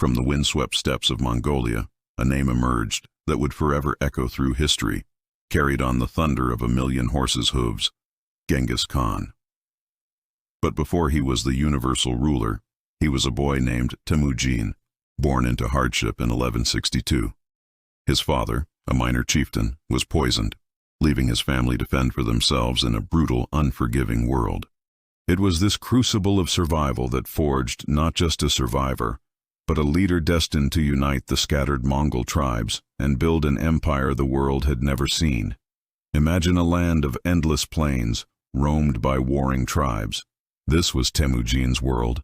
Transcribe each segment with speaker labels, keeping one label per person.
Speaker 1: From the windswept steppes of Mongolia, a name emerged that would forever echo through history, carried on the thunder of a million horses' hooves: Genghis Khan. But before he was the universal ruler, he was a boy named Temujin, born into hardship in 1162. His father, a minor chieftain, was poisoned, leaving his family to fend for themselves in a brutal, unforgiving world. It was this crucible of survival that forged not just a survivor, but a leader destined to unite the scattered Mongol tribes and build an empire the world had never seen. Imagine a land of endless plains, roamed by warring tribes. This was Temujin's world.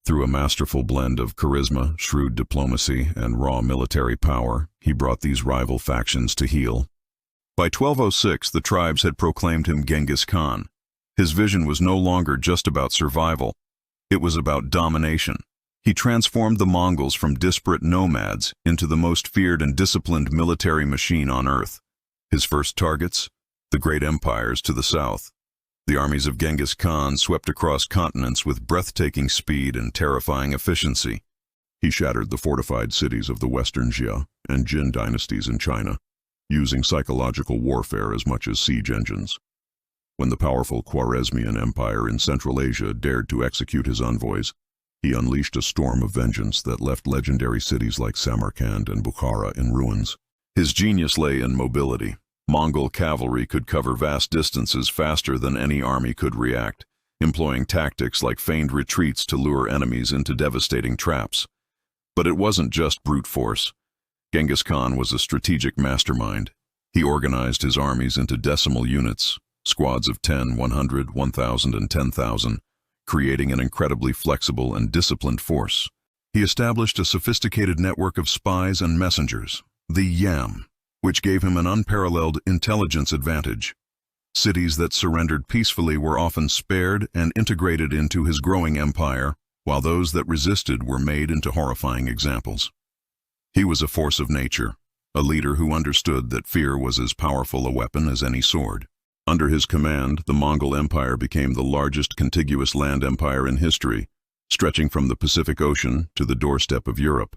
Speaker 1: Through a masterful blend of charisma, shrewd diplomacy, and raw military power, he brought these rival factions to heel. By 1206, the tribes had proclaimed him Genghis Khan. His vision was no longer just about survival. It was about domination. He transformed the Mongols from disparate nomads into the most feared and disciplined military machine on earth. His first targets? The great empires to the south. The armies of Genghis Khan swept across continents with breathtaking speed and terrifying efficiency. He shattered the fortified cities of the Western Jia and Jin dynasties in China, using psychological warfare as much as siege engines. When the powerful Khwarezmian Empire in Central Asia dared to execute his envoys, he unleashed a storm of vengeance that left legendary cities like Samarkand and Bukhara in ruins. His genius lay in mobility. Mongol cavalry could cover vast distances faster than any army could react, employing tactics like feigned retreats to lure enemies into devastating traps. But it wasn't just brute force. Genghis Khan was a strategic mastermind. He organized his armies into decimal units, squads of 10, 100, 1,000, and 10,000, creating an incredibly flexible and disciplined force. He established a sophisticated network of spies and messengers, the Yam, which gave him an unparalleled intelligence advantage. Cities that surrendered peacefully were often spared and integrated into his growing empire, while those that resisted were made into horrifying examples. He was a force of nature, a leader who understood that fear was as powerful a weapon as any sword. Under his command, the Mongol Empire became the largest contiguous land empire in history, stretching from the Pacific Ocean to the doorstep of Europe.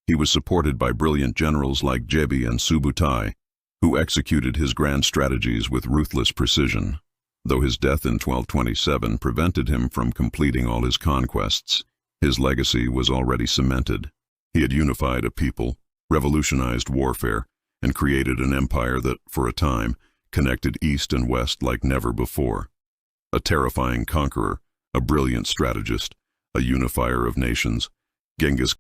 Speaker 1: He was supported by brilliant generals like Jebi and Subutai, who executed his grand strategies with ruthless precision. Though his death in 1227 prevented him from completing all his conquests, his legacy was already cemented. He had unified a people, revolutionized warfare, and created an empire that, for a time, connected east and west like never before. A terrifying conqueror, a brilliant strategist, a unifier of nations, Genghis